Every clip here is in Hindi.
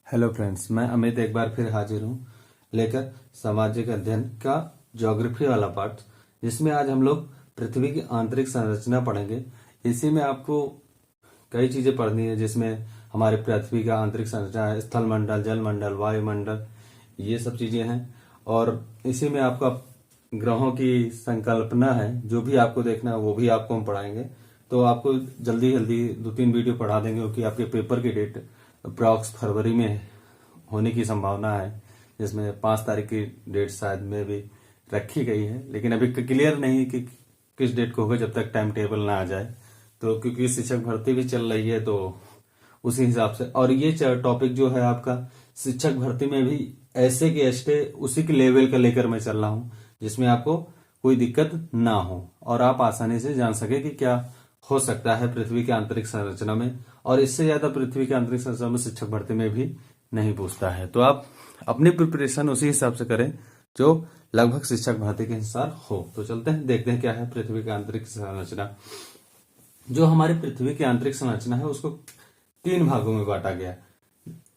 हेलो फ्रेंड्स, मैं अमित एक बार फिर हाजिर हूँ लेकर सामाजिक अध्ययन का ज्योग्राफी वाला पार्ट, जिसमें आज हम लोग पृथ्वी की आंतरिक संरचना पढ़ेंगे। इसी में आपको कई चीजें पढ़नी है, जिसमें हमारे पृथ्वी का आंतरिक संरचना है, स्थल मंडल, जल मंडल, वायुमंडल, ये सब चीजें हैं। और इसी में आपका ग्रहों की संकल्पना है, जो भी आपको देखना है वो भी आपको हम पढ़ाएंगे। तो आपको जल्दी जल्दी 2-3 वीडियो पढ़ा देंगे, क्योंकि आपके पेपर की डेट अप्रॉक्स फरवरी में होने की संभावना है, जिसमें 5 तारीख की डेट शायद में भी रखी गई है, लेकिन अभी क्लियर नहीं कि किस डेट को होगा जब तक टाइम टेबल ना आ जाए। तो क्योंकि शिक्षक भर्ती भी चल रही है, तो उसी हिसाब से। और ये टॉपिक जो है आपका शिक्षक भर्ती में भी ऐसे के ऐसे उसी के लेवल का लेकर मैं चल रहा हूँ, जिसमें आपको कोई दिक्कत ना हो और आप आसानी से जान सके कि क्या हो सकता है पृथ्वी की आंतरिक संरचना में। और इससे ज्यादा पृथ्वी की आंतरिक संरचना में शिक्षक भर्ती में भी नहीं पूछता है। तो आप अपनी प्रिपरेशन उसी हिसाब से करें जो लगभग शिक्षक भर्ती के अनुसार हो। तो चलते हैं, देखते हैं क्या है पृथ्वी की आंतरिक संरचना। जो हमारी पृथ्वी की आंतरिक संरचना है उसको 3 भागों में बांटा गया।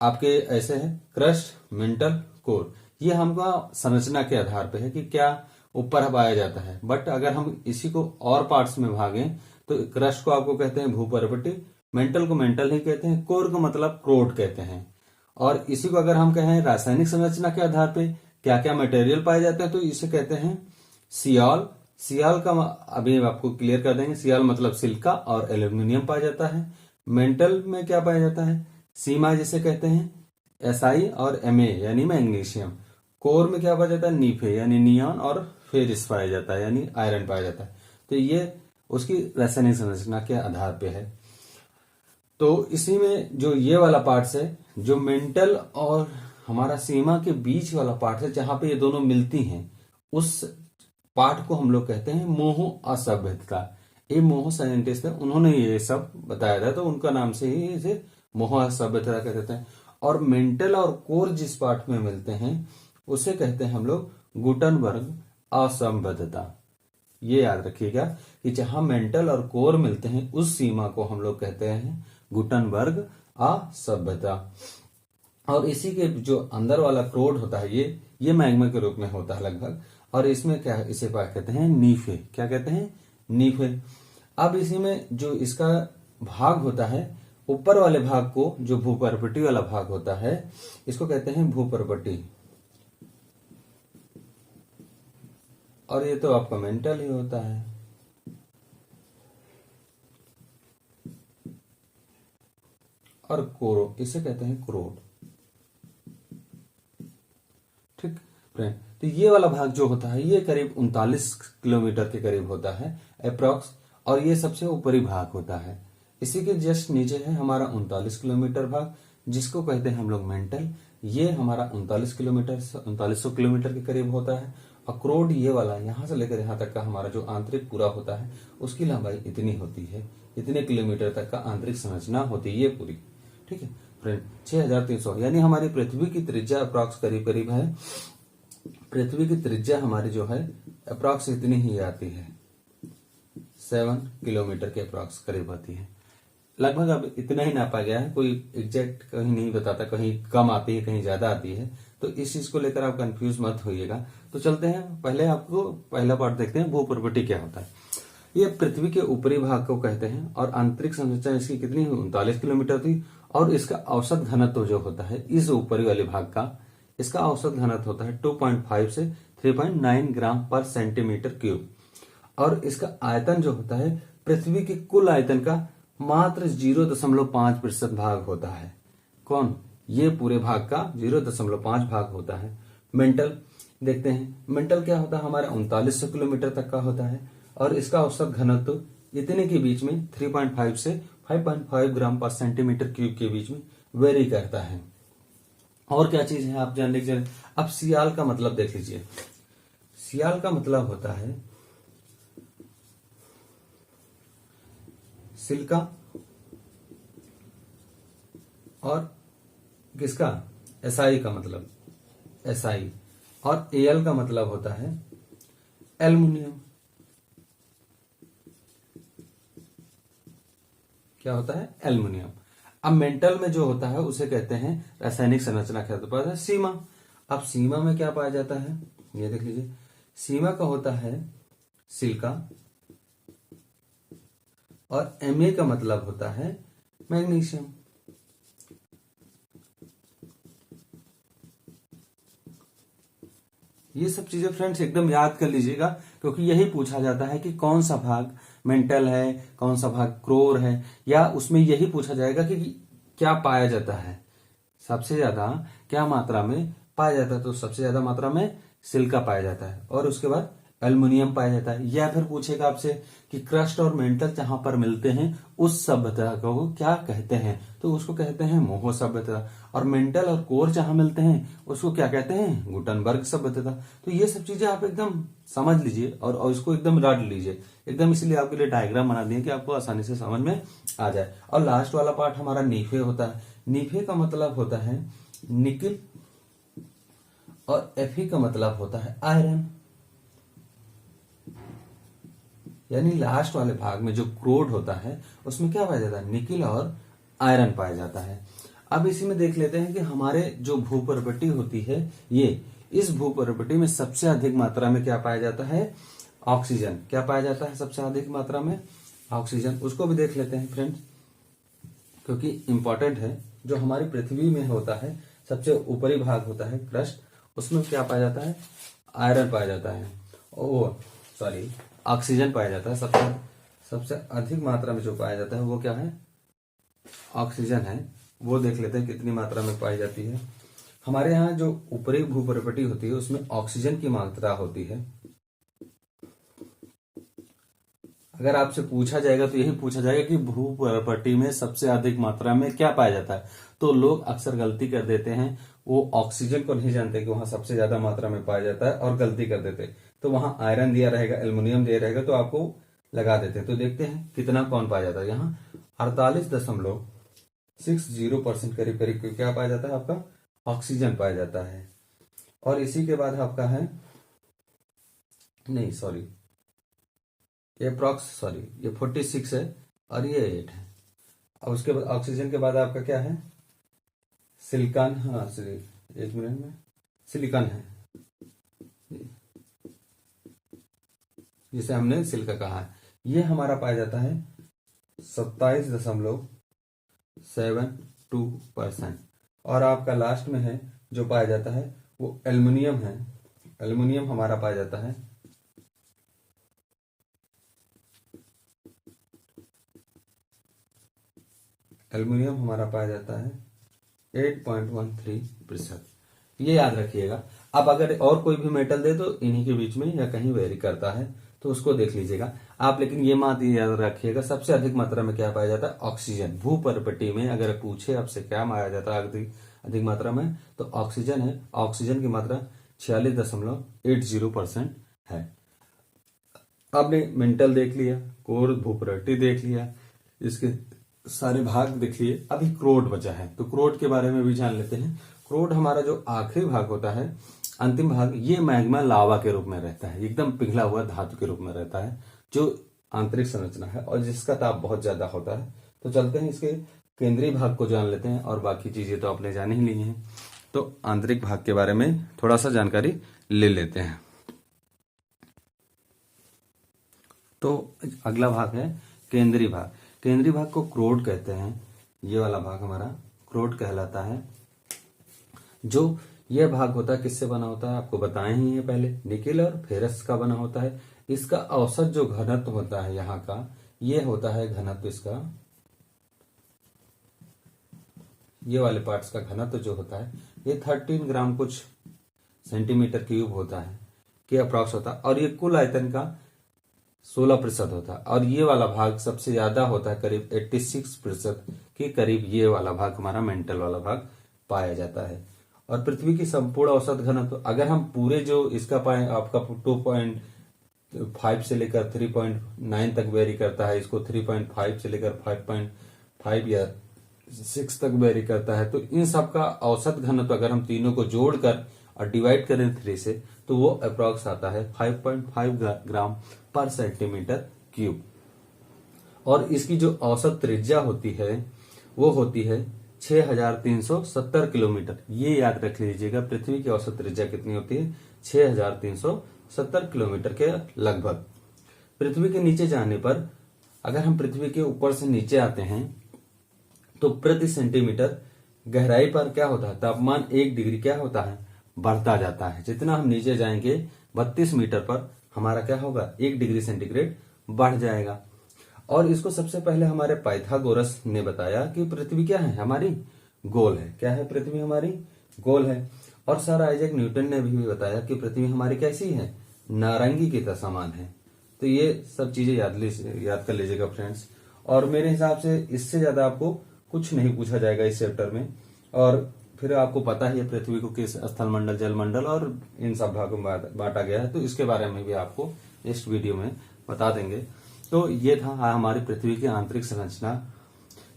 आपके ऐसे है क्रस्ट, मेंटल, कोर। ये हमका संरचना के आधार पे है कि क्या ऊपर पाया जाता है। बट अगर हम इसी को और पार्ट्स में भागें तो क्रस्ट को आपको कहते हैं भूपर्वती, मेंटल को मेंटल ही कहते हैं, कोर को मतलब क्रोट कहते हैं। और इसी को अगर हम कहें रासायनिक संरचना के आधार पे क्या क्या मटेरियल पाए जाते हैं, तो इसे कहते हैं सियाल। सियाल का अभी आपको क्लियर कर देंगे। सियाल मतलब सिलिका और एल्यूमिनियम पाया जाता है। मेंटल में क्या पाया जाता है, सीमा जिसे कहते हैं, एसआई और एमए यानी मैग्नीशियम। कोर में क्या पाया जाता है, नीफे यानी नियॉन और फेरिस पाया जाता है यानी आयरन पाया जाता है। तो ये उसकी रासायनिक संरचना के आधार पे है। तो इसी में जो ये वाला पार्ट है, जो मेंटल और हमारा सीमा के बीच वाला पार्ट है, जहां पे ये दोनों मिलती हैं, उस पार्ट को हम लोग कहते हैं मोह असभ्यता। ये मोह साइंटिस्ट है, उन्होंने ये सब बताया था, तो उनका नाम से ही इसे मोह असभ्यता कहते हैं। और मेंटल और कोर जिस पार्ट में मिलते हैं उसे कहते हैं हम लोग गुटनबर्ग असंबद्धता। ये याद रखिएगा कि जहां मेंटल और कोर मिलते हैं उस सीमा को हम लोग कहते हैं गुटनबर्ग असभ्यता। और इसी के जो अंदर वाला क्रोड होता है, ये मैग्मा के रूप में होता है लगभग। और इसमें क्या है, इसे क्या कहते हैं, नीफे। क्या कहते हैं, नीफे। अब इसी में जो इसका भाग होता है, ऊपर वाले भाग को, जो भूपर्वती वाला भाग होता है, इसको कहते हैं भूपर्वती। और ये तो आपका मेंटल ही होता है। और कोरो, इसे कहते हैं क्रोड। ठीक फ्रेंड, तो ये वाला भाग जो होता है ये करीब 39 किलोमीटर के करीब होता है अप्रॉक्स। और ये सबसे ऊपरी भाग होता है। इसी के जस्ट नीचे है हमारा 39 किलोमीटर भाग, जिसको कहते हैं हम लोग मेंटल। ये हमारा 3900 किलोमीटर के करीब होता है। अक्रोड ये वाला यहां से लेकर यहां तक का हमारा जो आंतरिक पूरा होता है, उसकी लंबाई इतनी होती है, इतने किलोमीटर तक का आंतरिक संरचना होती है ये पूरी। ठीक है फ्रेंड, 6300 यानी हमारी पृथ्वी की त्रिज्या अप्रॉक्स करीब करीब है। पृथ्वी की त्रिज्या हमारी जो है अप्रॉक्स इतनी ही आती है, 7 किलोमीटर के अप्रॉक्स करीब आती है लगभग। अब इतना ही नापा गया है, कोई एग्जैक्ट कहीं नहीं बताता, कहीं कम आती है कहीं ज्यादा आती है। तो इस चीज को लेकर आप कंफ्यूज मत होइएगा। तो चलते हैं, पहले आपको पहला पार्ट देखते हैं, भूपर्वती क्या होता है। ये पृथ्वी के ऊपरी भाग को कहते हैं। और आंतरिक संरचना इसकी कितनी 39 किलोमीटर थी। और इसका औसत घनत्व जो होता है इस ऊपरी वाले भाग का, इसका औसत घनत्व होता है 2.5 से 3.9 ग्राम पर सेंटीमीटर क्यूब। और इसका आयतन जो होता है पृथ्वी के कुल आयतन का मात्र 0.5% भाग होता है। कौन, ये पूरे भाग का 0.5 भाग होता है। मेंटल देखते हैं, मेंटल क्या होता है हमारा 3900 किलोमीटर तक का होता है। और इसका औसत घनत्व इतने के बीच में 3.5 से 5.5 ग्राम पर सेंटीमीटर क्यूब के बीच में वेरी करता है। और क्या चीज है आप जानने के लिए। अब सियाल का मतलब देख लीजिए। सियाल का मतलब होता है सिलिका और किसका, एसआई का मतलब एसआई। और एल का मतलब होता है एल्युमिनियम। क्या होता है, एल्युमिनियम। अब मेंटल में जो होता है उसे कहते हैं रासायनिक संरचना, क्या होता है सीमा। अब सीमा में क्या पाया जाता है, ये देख लीजिए, सीमा का होता है सिलिका और MA का मतलब होता है मैग्नीशियम। ये सब चीजें फ्रेंड्स एकदम याद कर लीजिएगा, क्योंकि यही पूछा जाता है कि कौन सा भाग मेंटल है, कौन सा भाग क्रोर है, या उसमें यही पूछा जाएगा कि क्या पाया जाता है, सबसे ज्यादा क्या मात्रा में पाया जाता है। तो सबसे ज्यादा मात्रा में सिलिका पाया जाता है, और उसके बाद एल्युमिनियम पाया जाता है। या फिर पूछेगा आपसे कि क्रस्ट और मेंटल जहां पर मिलते हैं उस सभ्यता को क्या कहते हैं, तो उसको कहते हैं मोहो सभ्यता। और मेंटल और कोर जहां मिलते हैं उसको क्या कहते हैं, गुटनबर्ग सभ्यता। तो ये सब चीजें आप एकदम समझ लीजिए और इसको एकदम रट लीजिए एकदम, इसलिए आपके लिए डायग्राम बना दिए कि आपको आसानी से समझ में आ जाए। और लास्ट वाला पार्ट हमारा नीफे होता है। नीफे का मतलब होता है निकिल और Fe का मतलब होता है आयरन। यानी लास्ट वाले भाग में जो क्रोड होता है उसमें क्या पाया जाता है, निकिल और आयरन पाया जाता है। अब इसी में देख लेते हैं कि हमारे जो भूपर्वटी होती है, ये इस भूपर्वटी में सबसे अधिक मात्रा में क्या पाया जाता है, ऑक्सीजन। क्या पाया जाता है सबसे अधिक मात्रा में, ऑक्सीजन। उसको भी देख लेते हैं फ्रेंड्स, क्योंकि इंपॉर्टेंट है। जो हमारी पृथ्वी में होता है सबसे ऊपरी भाग होता है क्रस्ट, उसमें क्या पाया जाता है, आयरन पाया जाता है, ऑक्सीजन पाया जाता है। सबसे अधिक मात्रा में जो पाया जाता है वो क्या है, ऑक्सीजन है। वो देख लेते हैं कितनी मात्रा में पाई जाती है। हमारे यहाँ जो ऊपरी भूपर्वटी होती है उसमें ऑक्सीजन की मात्रा होती है। अगर आपसे पूछा जाएगा तो यही पूछा जाएगा कि भूपर्वटी में सबसे अधिक मात्रा में क्या पाया जाता है, तो लोग अक्सर गलती कर देते हैं, वो ऑक्सीजन को नहीं जानते कि वहां सबसे ज्यादा मात्रा में पाया जाता है और गलती कर देते। तो वहां आयरन दिया रहेगा, एल्युमिनियम दिया रहेगा, तो आपको लगा देते हैं। तो देखते हैं कितना कौन पाया जाता है। यहाँ 48.60% करीब करीब क्या पाया जाता है, आपका ऑक्सीजन पाया जाता है। और इसी के बाद आपका है, नहीं सॉरी, ये 46 है और ये 8 है। अब उसके बाद ऑक्सीजन के बाद आपका क्या है, सिलिकॉन। हाँ एक मिनट में, सिलिकॉन है जिसे हमने सिलिका कहा है। ये हमारा पाया जाता है 27.72%। और आपका लास्ट में है जो पाया जाता है वो एल्युमिनियम है। एल्युमिनियम हमारा पाया जाता है 8.13%। ये याद रखिएगा। अब अगर और कोई भी मेटल दे तो इन्हीं के बीच में या कहीं वेरी करता है, तो उसको देख लीजिएगा आप। लेकिन ये बात याद रखिएगा, सबसे अधिक मात्रा में क्या पाया जाता है, ऑक्सीजन। भूपर्वटी में अगर पूछे आपसे क्या पाया जाता है अधिक मात्रा में, तो ऑक्सीजन है। ऑक्सीजन की मात्रा 46.80% है। आपने मेंटल देख लिया, कोर भूपर्वटी देख लिया, इसके सारे भाग देख लिए। अभी क्रोड बचा है, तो क्रोड के बारे में भी जान लेते हैं। क्रोड हमारा जो आखिरी भाग होता है, अंतिम भाग, ये मैग्मा लावा के रूप में रहता है, एकदम पिघला हुआ धातु के रूप में रहता है, जो आंतरिक संरचना है और जिसका ताप बहुत ज्यादा होता है। तो चलते हैं इसके केंद्रीय भाग को जान लेते हैं, और बाकी चीजें तो आपने जान ही ली हैं। तो आंतरिक भाग के बारे में थोड़ा सा जानकारी ले लेते हैं। तो अगला भाग है केंद्रीय भाग। केंद्रीय भाग को क्रोड कहते हैं। ये वाला भाग हमारा क्रोड कहलाता है। जो यह भाग होता है किससे बना होता है, आपको बताए ही है पहले, निकेल और फेरस का बना होता है। इसका औसत जो घनत्व होता है यहाँ का, ये होता है घनत्व इसका, ये वाले पार्ट्स का घनत्व जो होता है ये 13 ग्राम कुछ सेंटीमीटर क्यूब होता है, के अप्रॉक्स होता है। और ये कुल आयतन का 16% होता है। और ये वाला भाग सबसे ज्यादा होता है, करीब 86% के करीब ये वाला भाग, हमारा मेंटल वाला भाग पाया जाता है। और पृथ्वी की संपूर्ण औसत घनत्व अगर हम पूरे जो इसका पाए, आपका 2.5 से लेकर 3.9 तक वेरी करता है, इसको 3.5 से लेकर 5.5 या 6 तक वेरी करता है। तो इन सब का औसत घनत्व अगर हम तीनों को जोड़कर और डिवाइड करें 3 से, तो वो अप्रॉक्स आता है 5.5 ग्राम पर सेंटीमीटर क्यूब। और इसकी जो औसत त्रिज्या होती है वो होती है 6370 किलोमीटर। ये याद रख लीजिएगा, पृथ्वी की औसत त्रिज्या कितनी होती है? 6370 किलोमीटर के लगभग। पृथ्वी के नीचे जाने पर, अगर हम पृथ्वी के ऊपर से नीचे आते हैं तो प्रति सेंटीमीटर गहराई पर क्या होता है? तापमान 1 डिग्री क्या होता है? बढ़ता जाता है। जितना हम नीचे जाएंगे 32 मीटर पर हमारा क्या होगा? 1 डिग्री सेंटीग्रेड बढ़ जाएगा। और इसको सबसे पहले हमारे पाइथागोरस ने बताया कि पृथ्वी क्या है? हमारी गोल है। क्या है? पृथ्वी हमारी गोल है। और सर आइजैक न्यूटन ने भी बताया कि पृथ्वी हमारी कैसी है? नारंगी की तरह समान है। तो ये सब चीजें याद कर लीजिएगा फ्रेंड्स। और मेरे हिसाब से इससे ज्यादा आपको कुछ नहीं पूछा जाएगा इस चैप्टर में। और फिर आपको पता ही है पृथ्वी को किस स्थल मंडल, जल मंडल और इन सब भागों में बांटा गया है, तो इसके बारे में भी आपको इस वीडियो में बता देंगे। तो ये था हमारी पृथ्वी की आंतरिक संरचना,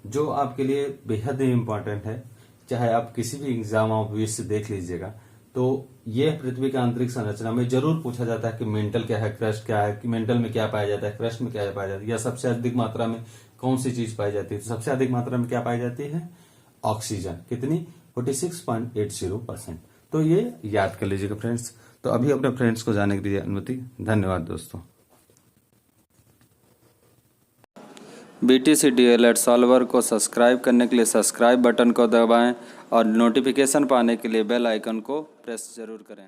जो आपके लिए बेहद ही इम्पोर्टेंट है। चाहे आप किसी भी एग्जाम ऑफ से देख लीजिएगा, तो ये पृथ्वी की आंतरिक संरचना में जरूर पूछा जाता है कि मेंटल क्या है, क्रस्ट क्या है, कि मेंटल में क्या पाया जाता है, क्रस्ट में क्या पाया जाता है, या सबसे अधिक मात्रा में कौन सी चीज पाई जाती है। तो सबसे अधिक मात्रा में क्या पाई जाती है? ऑक्सीजन। कितनी? 46.80%। तो ये याद कर लीजिएगा फ्रेंड्स। तो अभी अपने फ्रेंड्स को जाने के लिए अनुमति। धन्यवाद दोस्तों। BTC DLED सॉल्वर को सब्सक्राइब करने के लिए सब्सक्राइब बटन को दबाएं और नोटिफिकेशन पाने के लिए बेल आइकन को प्रेस जरूर करें।